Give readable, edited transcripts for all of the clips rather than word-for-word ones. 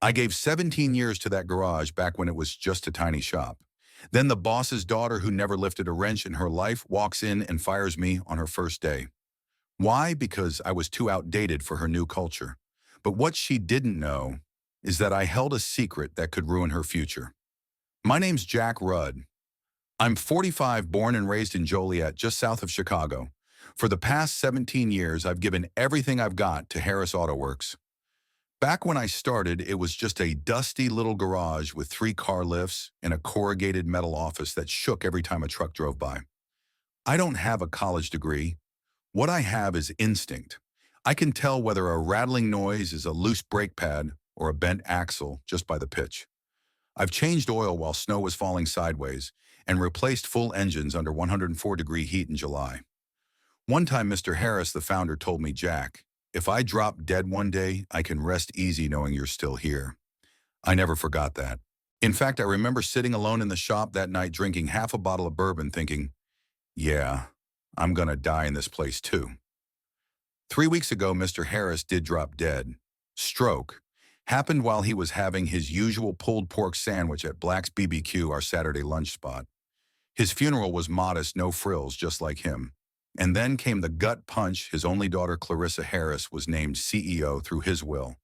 I gave 17 years to that garage back when it was just a tiny shop. Then the boss's daughter, who never lifted a wrench in her life, walks in and fires me on her first day. Why? Because I was too outdated for her new culture. But what she didn't know is that I held a secret that could ruin her future. My name's Jack Rudd. I'm 45, born and raised in Joliet, just south of Chicago. For the past 17 years, I've given everything I've got to Harris AutoWorks. Back when I started, it was just a dusty little garage with 3 car lifts and a corrugated metal office that shook every time a truck drove by. I don't have a college degree. What I have is instinct. I can tell whether a rattling noise is a loose brake pad or a bent axle just by the pitch. I've changed oil while snow was falling sideways and replaced full engines under 104-degree heat in July. One time, Mr. Harris, the founder, told me, "Jack, if I drop dead one day, I can rest easy knowing you're still here." I never forgot that. In fact, I remember sitting alone in the shop that night drinking half a bottle of bourbon thinking, yeah, I'm gonna die in this place too. 3 weeks ago, Mr. Harris did drop dead. Stroke. Happened while he was having his usual pulled pork sandwich at Black's BBQ, our Saturday lunch spot. His funeral was modest, no frills, just like him. And then came the gut punch. His only daughter, Clarissa Harris, was named CEO through his will.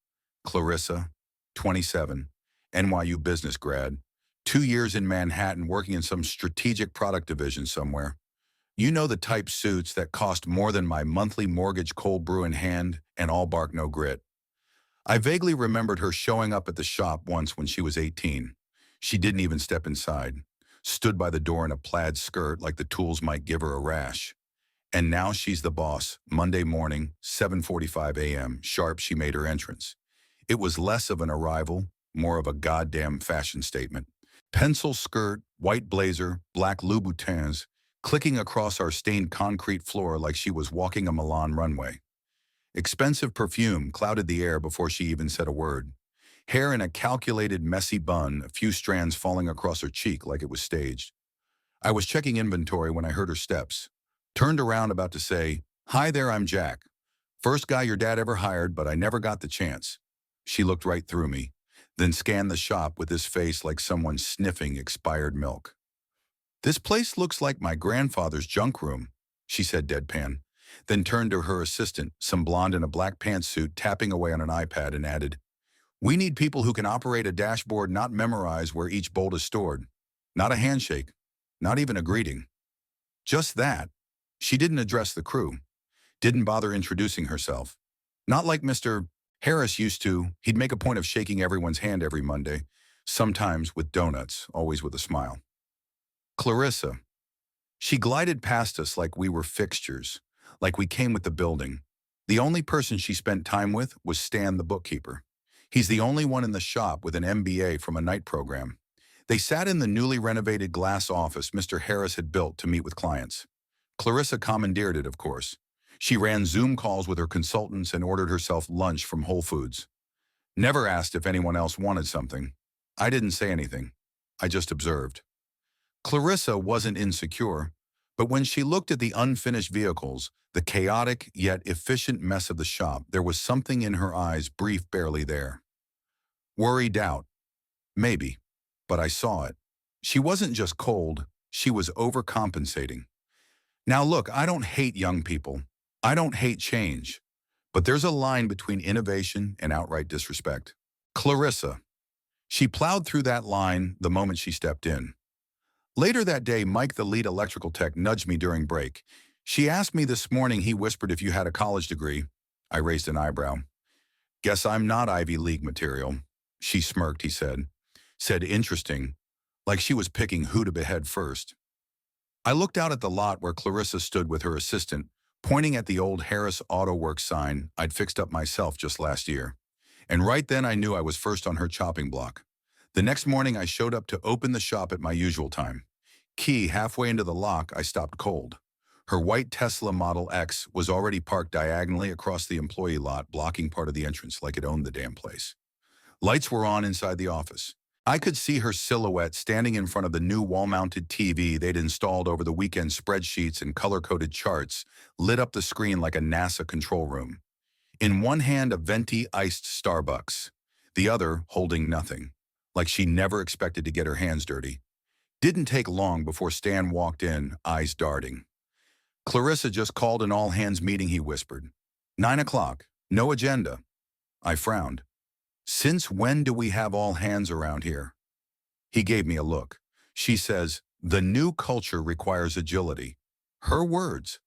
Clarissa, 27, NYU business grad, 2 years in Manhattan working in some strategic product division somewhere. You know, the type suits that cost more than my monthly mortgage, cold brew in hand, and all bark no grit. I vaguely remembered her showing up at the shop once when she was 18. She didn't even step inside, stood by the door in a plaid skirt like the tools might give her a rash. And now she's the boss. Monday morning, 7:45 a.m., sharp, she made her entrance. It was less of an arrival, more of a goddamn fashion statement. Pencil skirt, white blazer, black Louboutins, clicking across our stained concrete floor like she was walking a Milan runway. Expensive perfume clouded the air before she even said a word. Hair in a calculated, messy bun, a few strands falling across her cheek like it was staged. I was checking inventory when I heard her steps. Turned around about to say, "Hi there, I'm Jack. First guy your dad ever hired, but I never got the chance." She looked right through me, then scanned the shop with this face like someone sniffing expired milk. "This place looks like my grandfather's junk room," she said deadpan, then turned to her assistant, some blonde in a black pantsuit, tapping away on an iPad, and added, "We need people who can operate a dashboard, not memorize where each bolt is stored. Not a handshake, not even a greeting. Just that." She didn't address the crew, didn't bother introducing herself. Not like Mr. Harris used to. He'd make a point of shaking everyone's hand every Monday, sometimes with donuts, always with a smile. Clarissa. She glided past us like we were fixtures, like we came with the building. The only person she spent time with was Stan, the bookkeeper. He's the only one in the shop with an MBA from a night program. They sat in the newly renovated glass office Mr. Harris had built to meet with clients. Clarissa commandeered it, of course. She ran Zoom calls with her consultants and ordered herself lunch from Whole Foods. Never asked if anyone else wanted something. I didn't say anything. I just observed. Clarissa wasn't insecure, but when she looked at the unfinished vehicles, the chaotic yet efficient mess of the shop, there was something in her eyes, brief, barely there. Worry, doubt. Maybe. But I saw it. She wasn't just cold, she was overcompensating. Now look, I don't hate young people. I don't hate change. But there's a line between innovation and outright disrespect. Clarissa. She plowed through that line the moment she stepped in. Later that day, Mike, the lead electrical tech, nudged me during break. "She asked me this morning," he whispered, "if you had a college degree." I raised an eyebrow. "Guess I'm not Ivy League material." She smirked, he said. Said interesting, like she was picking who to behead first. I looked out at the lot where Clarissa stood with her assistant, pointing at the old Harris AutoWorks sign I'd fixed up myself just last year. And right then I knew I was first on her chopping block. The next morning I showed up to open the shop at my usual time. Key halfway into the lock, I stopped cold. Her white Tesla Model X was already parked diagonally across the employee lot, blocking part of the entrance like it owned the damn place. Lights were on inside the office. I could see her silhouette standing in front of the new wall-mounted TV they'd installed over the weekend. Spreadsheets and color-coded charts lit up the screen like a NASA control room. In one hand, a venti iced Starbucks. the other holding nothing, like she never expected to get her hands dirty. Didn't take long before Stan walked in, eyes darting. Clarissa just called an all-hands meeting, he whispered. 9 o'clock, no agenda. I frowned. Since when do we have all hands around here? He gave me a look. She says, the new culture requires agility. Her words.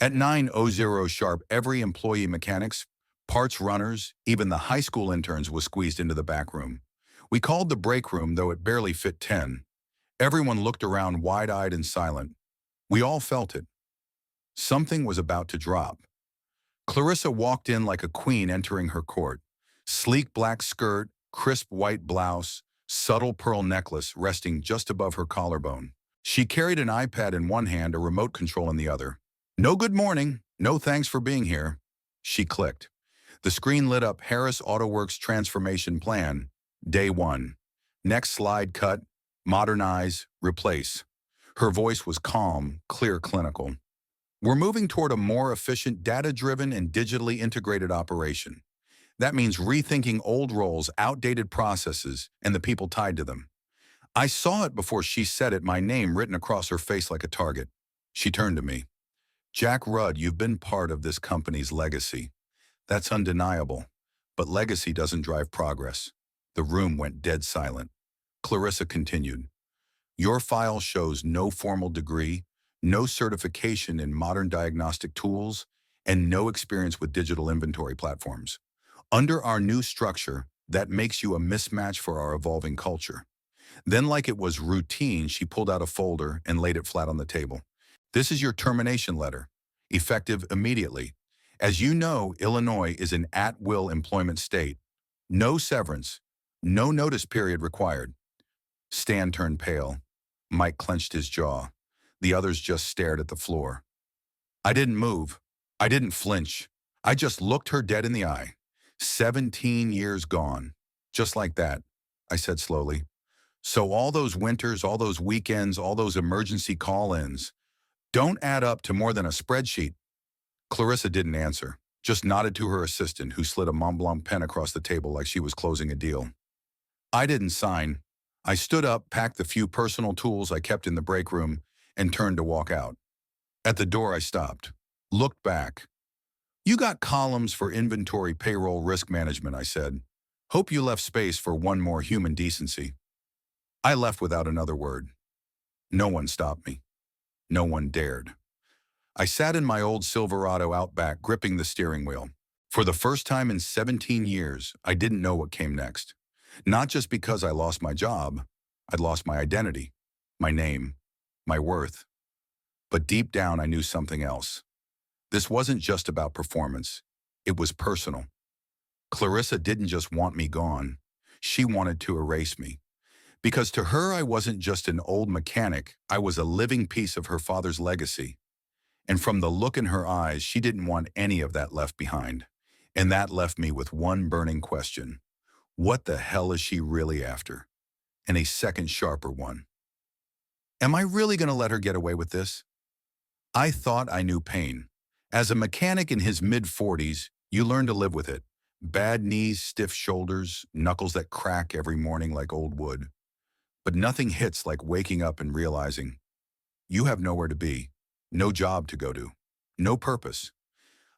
At 9:00 sharp, every employee mechanics, parts runners, even the high school interns was squeezed into the back room. We called the break room, though it barely fit 10. Everyone looked around wide-eyed and silent. We all felt it. Something was about to drop. Clarissa walked in like a queen entering her court. Sleek black skirt, crisp white blouse, subtle pearl necklace resting just above her collarbone. She carried an iPad in one hand, a remote control in the other. No good morning, no thanks for being here. She clicked. The screen lit up Harris AutoWorks transformation plan. Day 1. Next slide cut, modernize, replace. Her voice was calm, clear, clinical. We're moving toward a more efficient, data-driven, and digitally integrated operation. That means rethinking old roles, outdated processes, and the people tied to them. I saw it before she said it, my name written across her face like a target. She turned to me. Jack Rudd, you've been part of this company's legacy. That's undeniable. But legacy doesn't drive progress. The room went dead silent. Clarissa continued. Your file shows no formal degree, no certification in modern diagnostic tools, and no experience with digital inventory platforms. Under our new structure, that makes you a mismatch for our evolving culture. Then, like it was routine, she pulled out a folder and laid it flat on the table. This is your termination letter, effective immediately. As you know, Illinois is an at-will employment state. No severance, no notice period required. Stan turned pale. Mike clenched his jaw. The others just stared at the floor. I didn't move. I didn't flinch. I just looked her dead in the eye. 17 years gone. Just like that, I said slowly. So all those winters, all those weekends, all those emergency call-ins don't add up to more than a spreadsheet. Clarissa didn't answer, just nodded to her assistant, who slid a Montblanc pen across the table like she was closing a deal. I didn't sign. I stood up, packed the few personal tools I kept in the break room, and turned to walk out. At the door, I stopped, looked back. You got columns for inventory, payroll, risk management, I said. Hope you left space for one more human decency. I left without another word. No one stopped me. No one dared. I sat in my old Silverado Outback, gripping the steering wheel. For the first time in 17 years, I didn't know what came next. Not just because I lost my job, I'd lost my identity, my name, my worth. But deep down, I knew something else. This wasn't just about performance. It was personal. Clarissa didn't just want me gone. She wanted to erase me. Because to her, I wasn't just an old mechanic. I was a living piece of her father's legacy. And from the look in her eyes, she didn't want any of that left behind. And that left me with one burning question. What the hell is she really after? And a second sharper one. Am I really going to let her get away with this? I thought I knew pain. As a mechanic in his mid-40s, you learn to live with it. Bad knees, stiff shoulders, knuckles that crack every morning like old wood. But nothing hits like waking up and realizing you have nowhere to be, no job to go to, no purpose.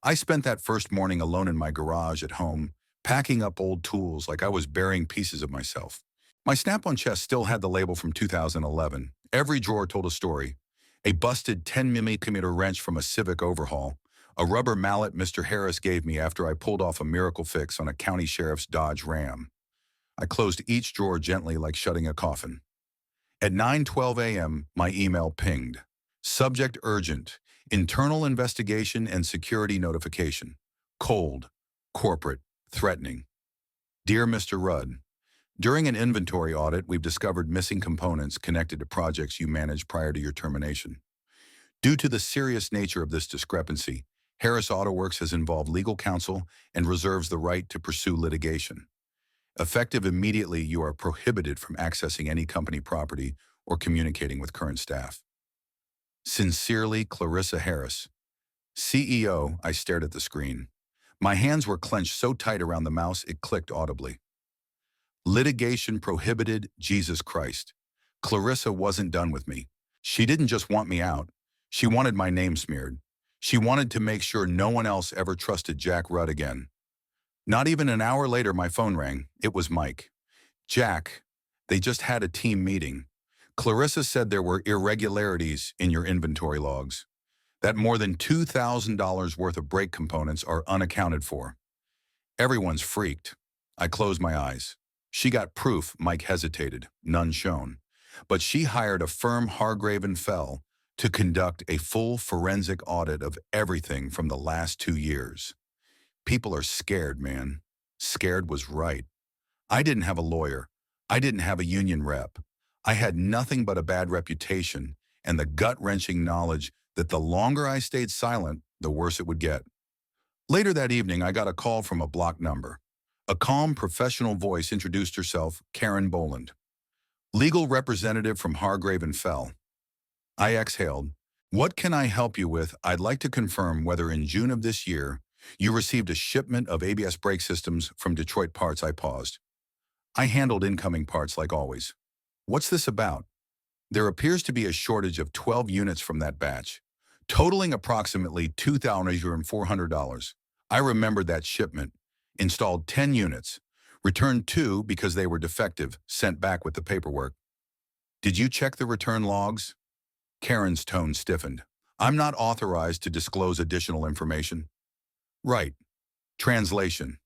I spent that first morning alone in my garage at home, packing up old tools like I was burying pieces of myself. My Snap-on chest still had the label from 2011. Every drawer told a story. A busted 10mm wrench from a Civic overhaul, a rubber mallet Mr. Harris gave me after I pulled off a miracle fix on a county sheriff's Dodge Ram. I closed each drawer gently like shutting a coffin. At 9:12 a.m., my email pinged. Subject urgent, internal investigation and security notification. Cold, corporate, threatening. Dear Mr. Rudd, during an inventory audit, we've discovered missing components connected to projects you managed prior to your termination. Due to the serious nature of this discrepancy, Harris AutoWorks has involved legal counsel and reserves the right to pursue litigation. Effective immediately, you are prohibited from accessing any company property or communicating with current staff. Sincerely, Clarissa Harris. CEO, I stared at the screen. My hands were clenched so tight around the mouse it clicked audibly. Litigation prohibited, Jesus Christ. Clarissa wasn't done with me. She didn't just want me out. She wanted my name smeared. She wanted to make sure no one else ever trusted Jack Rudd again. Not even an hour later, my phone rang. It was Mike. Jack, they just had a team meeting. Clarissa said there were irregularities in your inventory logs, that more than $2,000 worth of brake components are unaccounted for. Everyone's freaked. I closed my eyes. She got proof. Mike hesitated, none shown. But she hired a firm, Hargrave and Fell, to conduct a full forensic audit of everything from the last 2 years. People are scared, man. Scared was right. I didn't have a lawyer. I didn't have a union rep. I had nothing but a bad reputation and the gut-wrenching knowledge that the longer I stayed silent, the worse it would get. Later that evening, I got a call from a blocked number. A calm, professional voice introduced herself, Karen Boland, legal representative from Hargrave and Fell. I exhaled. What can I help you with? I'd like to confirm whether in June of this year, you received a shipment of ABS brake systems from Detroit Parts. I paused. I handled incoming parts like always. What's this about? There appears to be a shortage of 12 units from that batch, totaling approximately $2,400. I remembered that shipment. Installed 10 units, returned 2 because they were defective, sent back with the paperwork. Did you check the return logs? Karen's tone stiffened. I'm not authorized to disclose additional information. Right. Translation.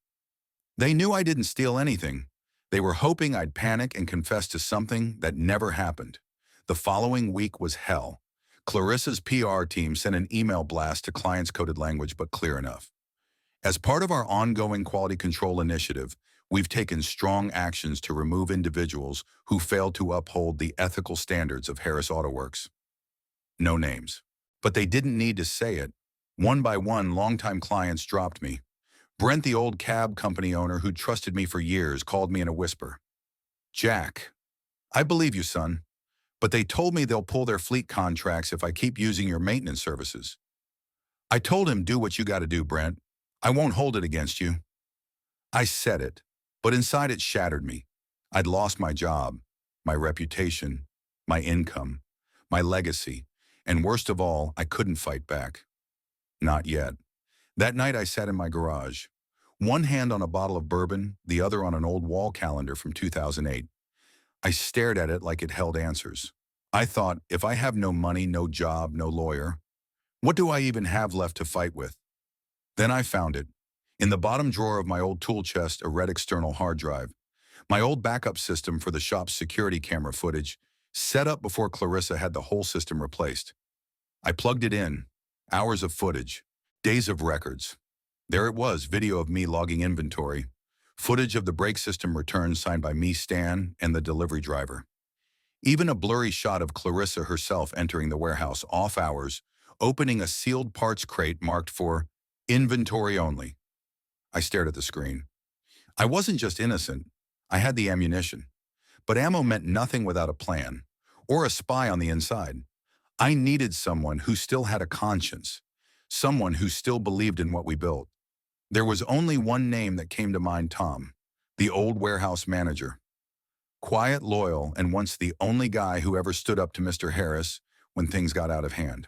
They knew I didn't steal anything. They were hoping I'd panic and confess to something that never happened. The following week was hell. Clarissa's PR team sent an email blast to clients coded language, but clear enough. As part of our ongoing quality control initiative, we've taken strong actions to remove individuals who fail to uphold the ethical standards of Harris AutoWorks. No names. But they didn't need to say it. One by one, longtime clients dropped me. Brent, the old cab company owner who'd trusted me for years, called me in a whisper. Jack, I believe you, son, but they told me they'll pull their fleet contracts if I keep using your maintenance services. I told him, do what you got to do, Brent. I won't hold it against you. I said it, but inside it shattered me. I'd lost my job, my reputation, my income, my legacy, and worst of all, I couldn't fight back. Not yet. That night I sat in my garage, one hand on a bottle of bourbon, the other on an old wall calendar from 2008. I stared at it like it held answers. I thought, if I have no money, no job, no lawyer, what do I even have left to fight with? Then I found it. In the bottom drawer of my old tool chest, a red external hard drive. My old backup system for the shop's security camera footage, set up before Clarissa had the whole system replaced. I plugged it in. Hours of footage. Days of records. There it was, video of me logging inventory. Footage of the brake system returns signed by me, Stan, and the delivery driver. Even a blurry shot of Clarissa herself entering the warehouse off hours, opening a sealed parts crate marked for inventory only. I stared at the screen. I wasn't just innocent. I had the ammunition. But ammo meant nothing without a plan, or a spy on the inside. I needed someone who still had a conscience, someone who still believed in what we built. There was only one name that came to mind: Tom, the old warehouse manager. Quiet, loyal, and once the only guy who ever stood up to Mr. Harris when things got out of hand.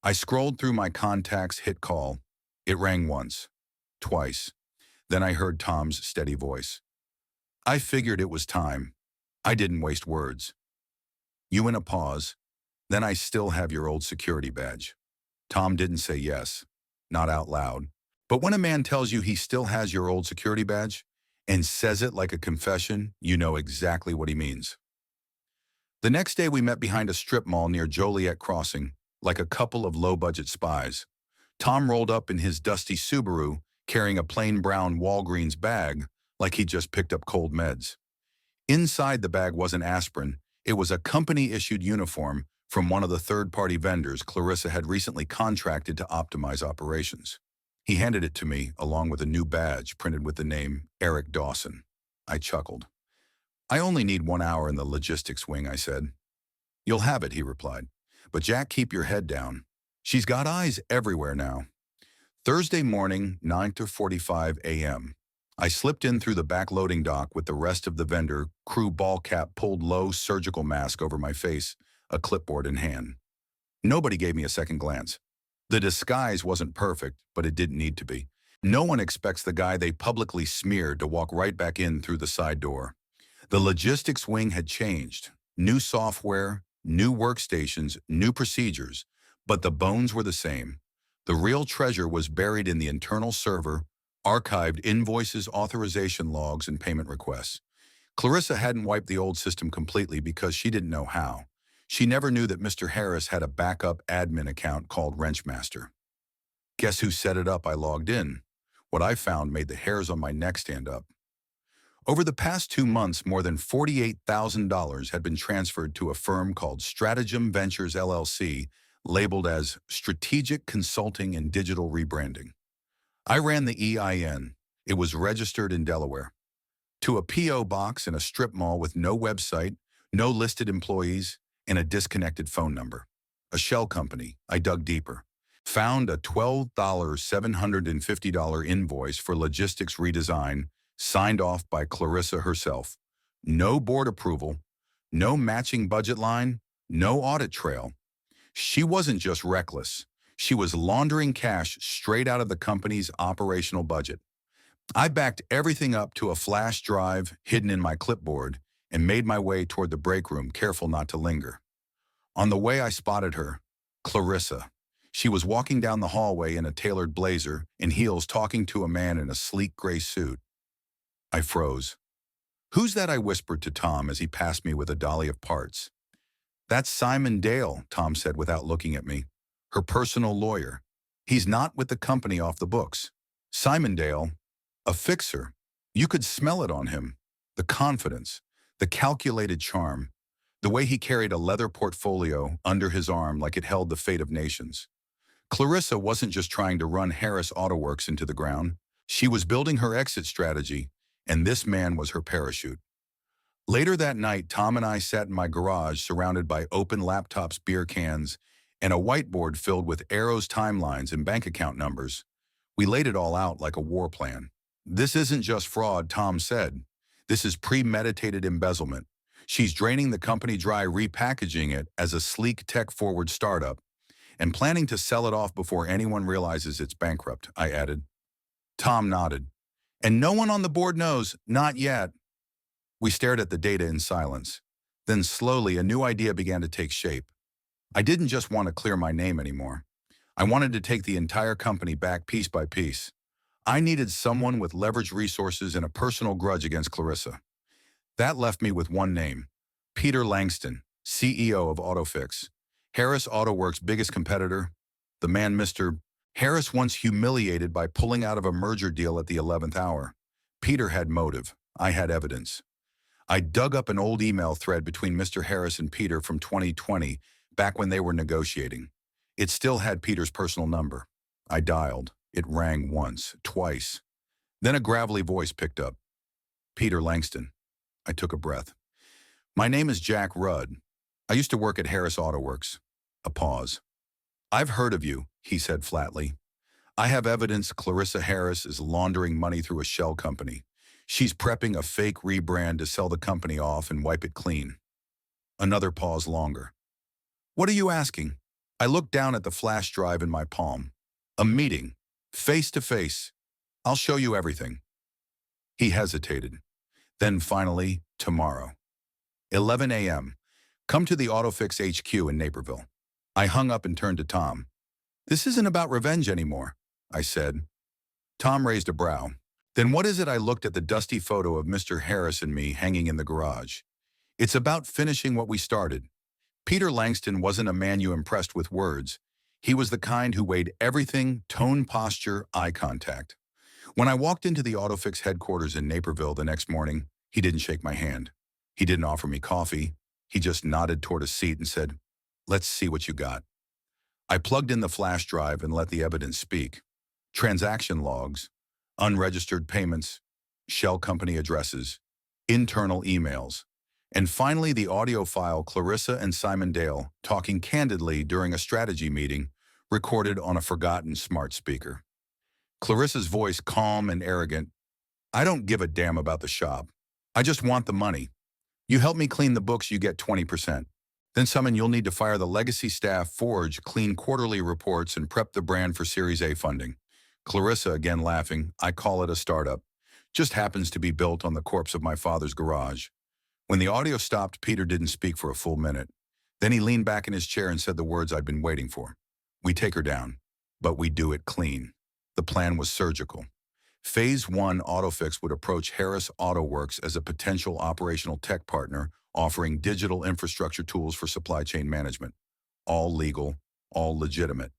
I scrolled through my contacts, hit call. It rang once, twice. Then I heard Tom's steady voice. I figured it was time. I didn't waste words. You in a pause. Then I still have your old security badge. Tom didn't say yes, not out loud. But when a man tells you he still has your old security badge and says it like a confession, you know exactly what he means. The next day we met behind a strip mall near Joliet Crossing, like a couple of low-budget spies. Tom rolled up in his dusty Subaru, carrying a plain brown Walgreens bag like he'd just picked up cold meds. Inside the bag wasn't aspirin. It was a company-issued uniform from one of the third-party vendors Clarissa had recently contracted to optimize operations. He handed it to me, along with a new badge printed with the name Eric Dawson. I chuckled. I only need 1 hour in the logistics wing, I said. You'll have it, he replied. But Jack, keep your head down. She's got eyes everywhere now. Thursday morning, 9:45 a.m. I slipped in through the back loading dock with the rest of the vendor crew, ball cap pulled low, surgical mask over my face, a clipboard in hand. Nobody gave me a second glance. The disguise wasn't perfect, but it didn't need to be. No one expects the guy they publicly smeared to walk right back in through the side door. The logistics wing had changed. New software, new workstations, new procedures, but the bones were the same. The real treasure was buried in the internal server, archived invoices, authorization logs, and payment requests. Clarissa hadn't wiped the old system completely because she didn't know how. She never knew that Mr. Harris had a backup admin account called Wrenchmaster. Guess who set it up? I logged in. What I found made the hairs on my neck stand up. Over the past 2 months, more than $48,000 had been transferred to a firm called Stratagem Ventures LLC, labeled as Strategic Consulting and Digital Rebranding. I ran the EIN. It was registered in Delaware. To a P.O. box in a strip mall with no website, no listed employees, and a disconnected phone number. A shell company. I dug deeper. Found a $12,750 invoice for logistics redesign, signed off by Clarissa herself. No board approval, no matching budget line, no audit trail. She wasn't just reckless. She was laundering cash straight out of the company's operational budget. I backed everything up to a flash drive hidden in my clipboard and made my way toward the break room, careful not to linger. On the way, I spotted her, Clarissa. She was walking down the hallway in a tailored blazer and heels, talking to a man in a sleek gray suit. I froze. "Who's that?" I whispered to Tom as he passed me with a dolly of parts. "That's Simon Dale," Tom said without looking at me. "Her personal lawyer. He's not with the company, off the books." Simon Dale, a fixer. You could smell it on him. The confidence, the calculated charm, the way he carried a leather portfolio under his arm like it held the fate of nations. Clarissa wasn't just trying to run Harris AutoWorks into the ground. She was building her exit strategy, and this man was her parachute. Later that night, Tom and I sat in my garage surrounded by open laptops, beer cans, and a whiteboard filled with arrows, timelines, and bank account numbers. We laid it all out like a war plan. "This isn't just fraud," Tom said. "This is premeditated embezzlement. She's draining the company dry, repackaging it as a sleek tech-forward startup, and planning to sell it off before anyone realizes it's bankrupt," I added. Tom nodded. "And no one on the board knows, not yet." We stared at the data in silence. Then slowly, a new idea began to take shape. I didn't just want to clear my name anymore. I wanted to take the entire company back piece by piece. I needed someone with leveraged resources and a personal grudge against Clarissa. That left me with one name: Peter Langston, CEO of AutoFix, Harris AutoWorks' biggest competitor, the man Mr. Harris once humiliated by pulling out of a merger deal at the 11th hour. Peter had motive. I had evidence. I dug up an old email thread between Mr. Harris and Peter from 2020, back when they were negotiating. It still had Peter's personal number. I dialed. It rang once, twice. Then a gravelly voice picked up. "Peter Langston." I took a breath. "My name is Jack Rudd. I used to work at Harris AutoWorks." A pause. "I've heard of you," he said flatly. "I have evidence Clarissa Harris is laundering money through a shell company. She's prepping a fake rebrand to sell the company off and wipe it clean." Another pause longer. "What are you asking?" I looked down at the flash drive in my palm. "A meeting. Face to face. I'll show you everything." He hesitated. Then finally, "Tomorrow. 11 a.m. Come to the AutoFix HQ in Naperville." I hung up and turned to Tom. "This isn't about revenge anymore," I said. Tom raised a brow. "Then what is it?" I looked at the dusty photo of Mr. Harris and me hanging in the garage. "It's about finishing what we started." Peter Langston wasn't a man you impressed with words. He was the kind who weighed everything: tone, posture, eye contact. When I walked into the AutoFix headquarters in Naperville the next morning, he didn't shake my hand. He didn't offer me coffee. He just nodded toward a seat and said, "Let's see what you got." I plugged in the flash drive and let the evidence speak. Transaction logs, unregistered payments, shell company addresses, internal emails, and finally the audio file Clarissa and Simon Dale talking candidly during a strategy meeting, recorded on a forgotten smart speaker. Clarissa's voice calm and arrogant. I don't give a damn about the shop. I just want the money. You help me clean the books, you get 20%. Then summon you'll need to fire the legacy staff, forge, clean quarterly reports, and prep the brand for Series A funding. Clarissa again laughing, I call it a startup. Just happens to be built on the corpse of my father's garage. When the audio stopped, Peter didn't speak for a full minute. Then he leaned back in his chair and said the words I'd been waiting for. We take her down, but we do it clean. The plan was surgical. Phase 1 AutoFix would approach Harris AutoWorks as a potential operational tech partner, offering digital infrastructure tools for supply chain management. All legal, all legitimate.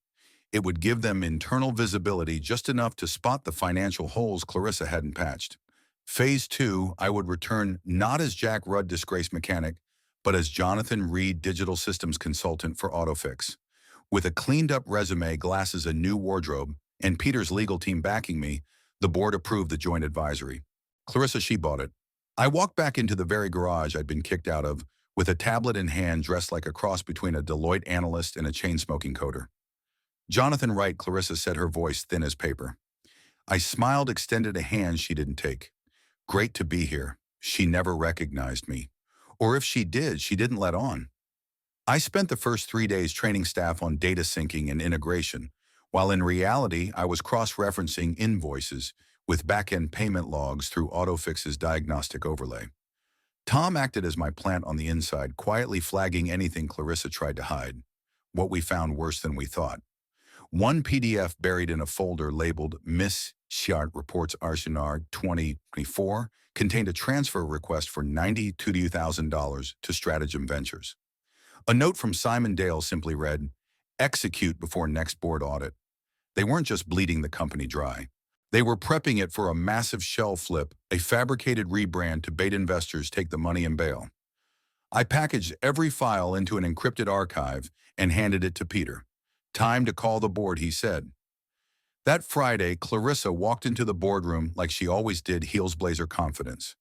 It would give them internal visibility just enough to spot the financial holes Clarissa hadn't patched. Phase 2, I would return not as Jack Rudd disgraced mechanic, but as Jonathan Reed digital systems consultant for AutoFix. With a cleaned-up resume, glasses, a new wardrobe, and Peter's legal team backing me, the board approved the joint advisory. Clarissa, she bought it. I walked back into the very garage I'd been kicked out of, with a tablet in hand, dressed like a cross between a Deloitte analyst and a chain-smoking coder. Jonathan Wright, Clarissa said, her voice thin as paper. I smiled, extended a hand she didn't take. Great to be here. She never recognized me. Or if she did, she didn't let on. I spent the first 3 days training staff on data syncing and integration, while in reality I was cross-referencing invoices with back-end payment logs through AutoFix's diagnostic overlay. Tom acted as my plant on the inside, quietly flagging anything Clarissa tried to hide. What we found worse than we thought. One PDF buried in a folder labeled Miss Chiart Reports Arsenard 2024 contained a transfer request for $92,000 to Stratagem Ventures. A note from Simon Dale simply read, execute before next board audit. They weren't just bleeding the company dry. They were prepping it for a massive shell flip, a fabricated rebrand to bait investors take the money and bail. I packaged every file into an encrypted archive and handed it to Peter. Time to call the board, he said. That Friday, Clarissa walked into the boardroom like she always did, heels blazer confidence.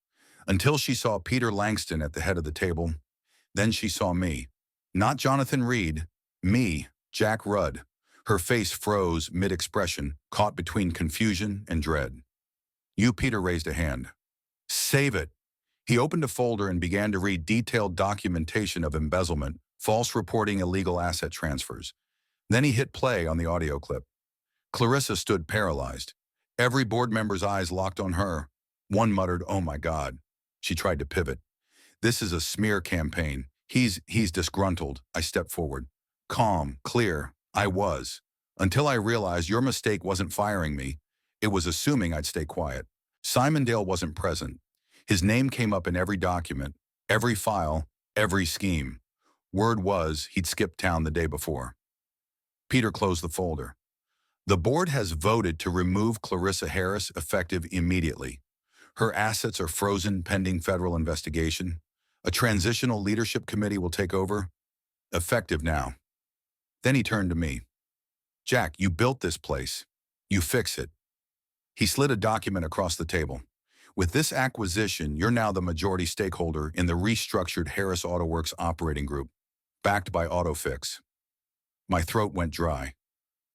Until she saw Peter Langston at the head of the table. Then she saw me. Not Jonathan Reed. Me, Jack Rudd. Her face froze mid-expression, caught between confusion and dread. You, Peter raised a hand. Save it. He opened a folder and began to read detailed documentation of embezzlement, false reporting, illegal asset transfers. Then he hit play on the audio clip. Clarissa stood paralyzed. Every board member's eyes locked on her. One muttered, "Oh my God." She tried to pivot. This is a smear campaign. He's disgruntled. I stepped forward. Calm, clear. I was. Until I realized your mistake wasn't firing me. It was assuming I'd stay quiet. Simon Dale wasn't present. His name came up in every document, every file, every scheme. Word was he'd skipped town the day before. Peter closed the folder. The board has voted to remove Clarissa Harris effective immediately. Her assets are frozen pending federal investigation. A transitional leadership committee will take over. Effective now. Then he turned to me. Jack, you built this place. You fix it. He slid a document across the table. With this acquisition, you're now the majority stakeholder in the restructured Harris AutoWorks operating group, backed by AutoFix. My throat went dry.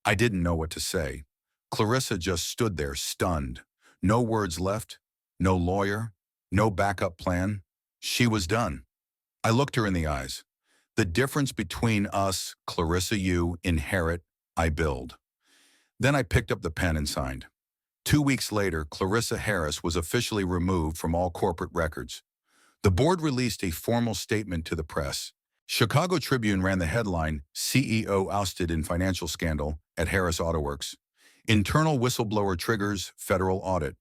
I didn't know what to say. Clarissa just stood there, stunned. No words left, no lawyer, no backup plan. She was done. I looked her in the eyes. The difference between us, Clarissa, you, inherit, I build. Then I picked up the pen and signed. 2 weeks later, Clarissa Harris was officially removed from all corporate records. The board released a formal statement to the press. Chicago Tribune ran the headline, CEO ousted in financial scandal at Harris AutoWorks. Internal whistleblower triggers federal audit.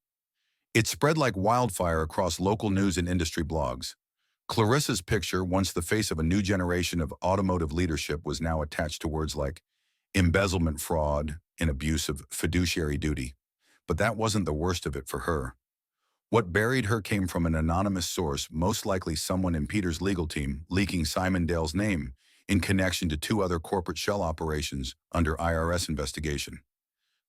It spread like wildfire across local news and industry blogs. Clarissa's picture, once the face of a new generation of automotive leadership, was now attached to words like embezzlement, fraud, and abuse of fiduciary duty. But that wasn't the worst of it for her. What buried her came from an anonymous source, most likely someone in Peter's legal team, leaking Simon Dale's name in connection to 2 other corporate shell operations under IRS investigation.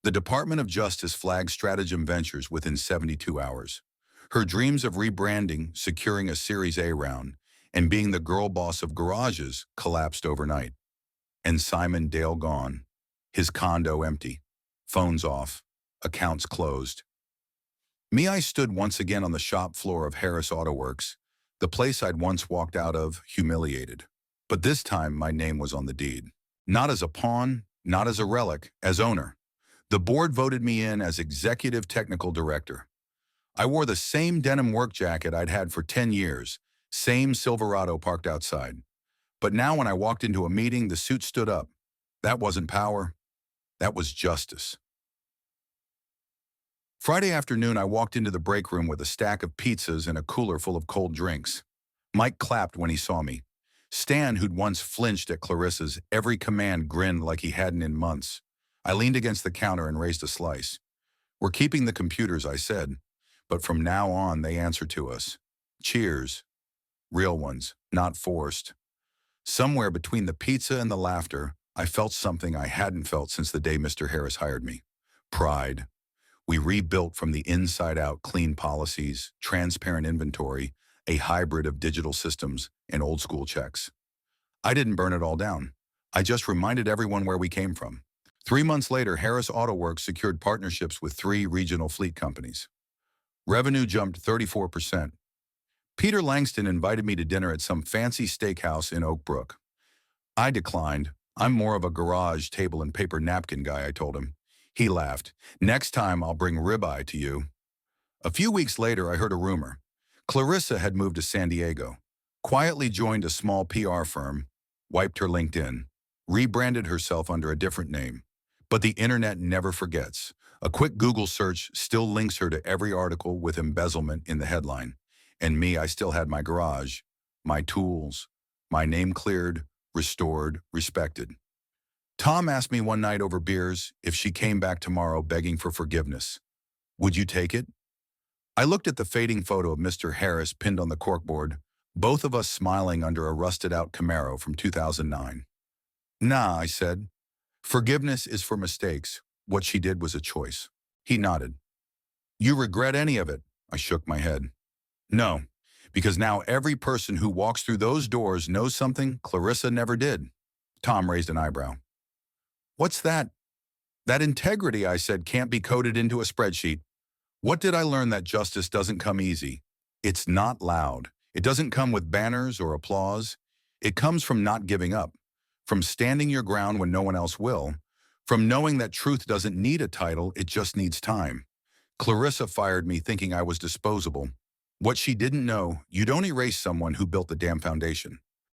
The Department of Justice flagged Stratagem Ventures within 72 hours. Her dreams of rebranding, securing a Series A round, and being the girl boss of garages collapsed overnight. And Simon Dale gone. His condo empty. Phones off. Accounts closed. I stood once again on the shop floor of Harris AutoWorks, the place I'd once walked out of, humiliated. But this time, my name was on the deed. Not as a pawn, not as a relic, as owner. The board voted me in as executive technical director. I wore the same denim work jacket I'd had for 10 years, same Silverado parked outside. But now when I walked into a meeting, the suit stood up. That wasn't power, that was justice. Friday afternoon, I walked into the break room with a stack of pizzas and a cooler full of cold drinks. Mike clapped when he saw me. Stan, who'd once flinched at Clarissa's every command, grinned like he hadn't in months. I leaned against the counter and raised a slice. "We're keeping the computers," I said, "but from now on they answer to us. Cheers. Real ones, not forced." Somewhere between the pizza and the laughter, I felt something I hadn't felt since the day Mr. Harris hired me. Pride. We rebuilt from the inside out clean policies, transparent inventory, a hybrid of digital systems and old school checks. I didn't burn it all down. I just reminded everyone where we came from. 3 months later, Harris AutoWorks secured partnerships with 3 regional fleet companies. Revenue jumped 34%. Peter Langston invited me to dinner at some fancy steakhouse in Oak Brook. I declined. "I'm more of a garage table and paper napkin guy," I told him. He laughed. "Next time I'll bring ribeye to you." A few weeks later, I heard a rumor. Clarissa had moved to San Diego, quietly joined a small PR firm, wiped her LinkedIn, rebranded herself under a different name. But the internet never forgets. A quick Google search still links her to every article with embezzlement in the headline. And me, I still had my garage, my tools, my name cleared, restored, respected. Tom asked me one night over beers if she came back tomorrow begging for forgiveness. Would you take it? I looked at the fading photo of Mr. Harris pinned on the corkboard, both of us smiling under a rusted-out Camaro from 2009. "Nah," I said. "Forgiveness is for mistakes. What she did was a choice." He nodded. "You regret any of it?" I shook my head. "No, because now every person who walks through those doors knows something Clarissa never did." Tom raised an eyebrow. "What's that?" "That integrity," I said, "can't be coded into a spreadsheet." What did I learn? That justice doesn't come easy. It's not loud. It doesn't come with banners or applause. It comes from not giving up, from standing your ground when no one else will, from knowing that truth doesn't need a title, it just needs time. Clarissa fired me thinking I was disposable. What she didn't know, you don't erase someone who built the damn foundation.